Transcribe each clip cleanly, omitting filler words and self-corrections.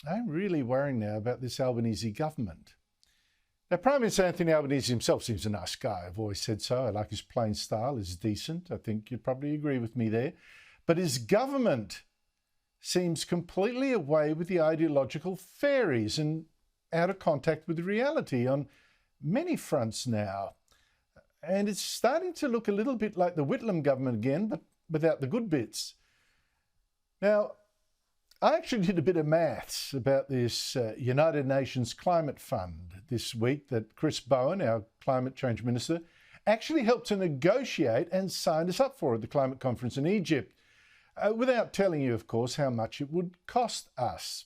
I'm really worrying now about this Albanese government. Now, Prime Minister Anthony Albanese himself seems a nice guy. I've always said so. I like his plain style. He's decent. I think you'd probably agree with me there. But his government seems completely away with the ideological fairies and out of contact with reality on many fronts now. And it's starting to look a little bit like the Whitlam government again, but without the good bits. Now, I actually did a bit of maths about this United Nations Climate Fund this week that Chris Bowen, our climate change minister, actually helped to negotiate and signed us up for at the climate conference in Egypt, without telling you, of course, how much it would cost us.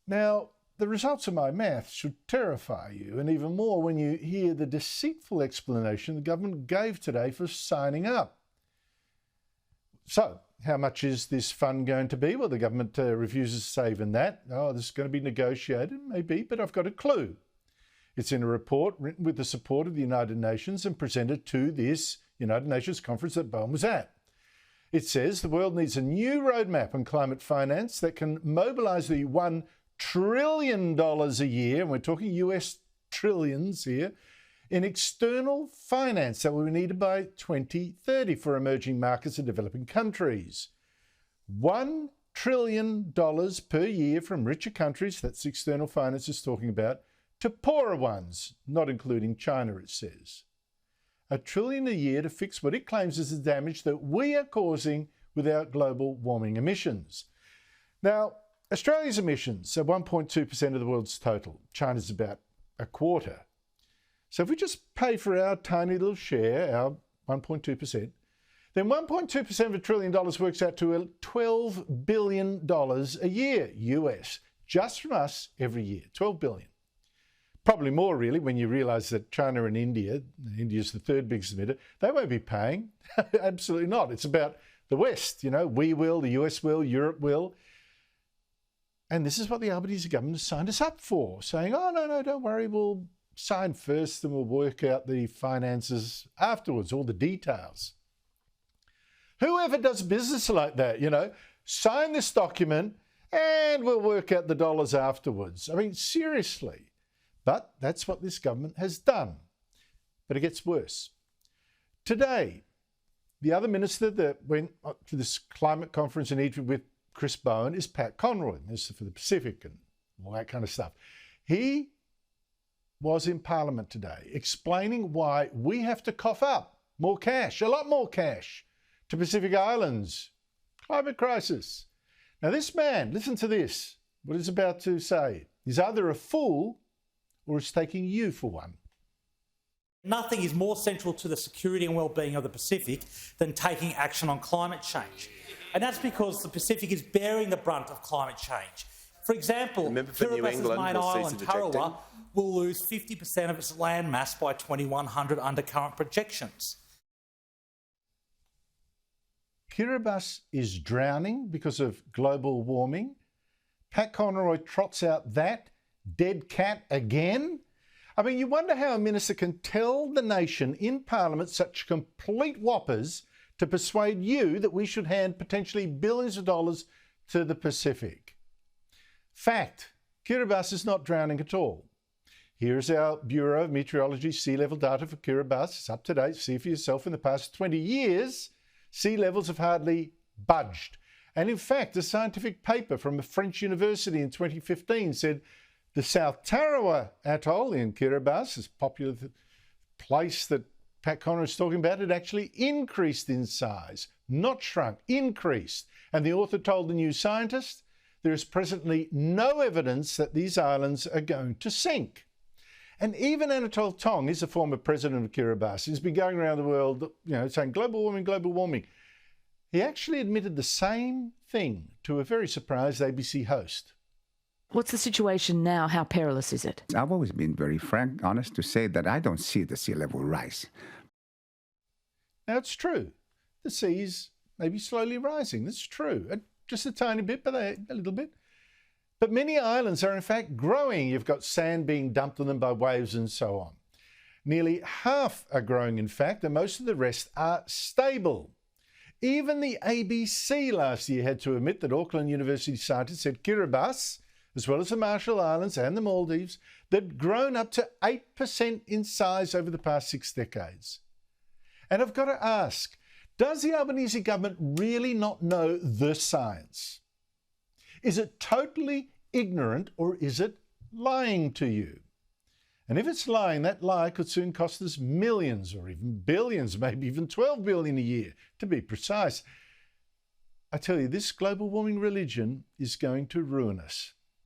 Now, the results of my maths should terrify you, and even more when you hear the deceitful explanation the government gave today for signing up. So, how much is this fund going to be? Well, the government refuses to say even that. Oh, this is going to be negotiated, maybe, but I've got a clue. It's in a report written with the support of the United Nations and presented to this United Nations conference that Bowen was at. It says the world needs a new roadmap on climate finance that can mobilise the $1 trillion a year, and we're talking US trillions here, in external finance that will be needed by 2030 for emerging markets and developing countries. $1 trillion per year from richer countries, that's external finance is talking about, to poorer ones, not including China, it says. $1 trillion a year to fix what it claims is the damage that we are causing with our global warming emissions. Now, Australia's emissions are 1.2% of the world's total. China's about a quarter. So if we just pay for our tiny little share, our 1.2%, then 1.2% of $1 trillion works out to $12 billion a year, US, just from us every year, 12 billion. Probably more, really, when you realise that China and India's the third biggest emitter, they won't be paying. Absolutely not. It's about the West, you know, we will, the US will, Europe will. And this is what the Albanese government has signed us up for, saying, oh, no, don't worry, we'll sign first and we'll work out the finances afterwards, all the details. Whoever does business like that, you know, sign this document and we'll work out the dollars afterwards. I mean, seriously. But that's what this government has done. But it gets worse. Today, the other minister that went to this climate conference in Egypt with Chris Bowen is Pat Conroy, Minister for the Pacific and all that kind of stuff. He was in Parliament today explaining why we have to cough up more cash, a lot more cash, to Pacific Islands. Climate crisis. Now this man, listen to this, what he's about to say. He's either a fool or is taking you for one. Nothing is more central to the security and well-being of the Pacific than taking action on climate change. And that's because the Pacific is bearing the brunt of climate change. For example, Kiribatis' main island, Tarawa, will lose 50% of its land mass by 2100 under current projections. Kiribati is drowning because of global warming. Pat Conroy trots out that dead cat again. I mean, you wonder how a minister can tell the nation in Parliament such complete whoppers to persuade you that we should hand potentially billions of dollars to the Pacific. Fact, Kiribati is not drowning at all. Here's our Bureau of Meteorology sea level data for Kiribati. It's up to date. See for yourself. In the past 20 years, sea levels have hardly budged. And in fact, a scientific paper from a French university in 2015 said the South Tarawa Atoll in Kiribati, this popular place that Pat Conroy is talking about, had actually increased in size, not shrunk, increased. And the author told the New Scientist, there is presently no evidence that these islands are going to sink. And even Anatole Tong is a former president of Kiribati. He's been going around the world, you know, saying global warming, global warming. He actually admitted the same thing to a very surprised ABC host. What's the situation now? How perilous is it? I've always been very frank, honest to say that I don't see the sea level rise. Now, it's true. The sea's maybe slowly rising. That's true. Just a tiny bit, but a little bit. But many islands are in fact growing. You've got sand being dumped on them by waves and so on. Nearly half are growing, in fact, and most of the rest are stable. Even the ABC last year had to admit that Auckland University scientists said Kiribati, as well as the Marshall Islands and the Maldives, that had grown up to 8% in size over the past 6 decades. And I've got to ask, does the Albanese government really not know the science? Is it totally ignorant, or is it lying to you? And if it's lying, that lie could soon cost us millions or even billions, maybe even 12 billion a year, to be precise. I tell you, this global warming religion is going to ruin us.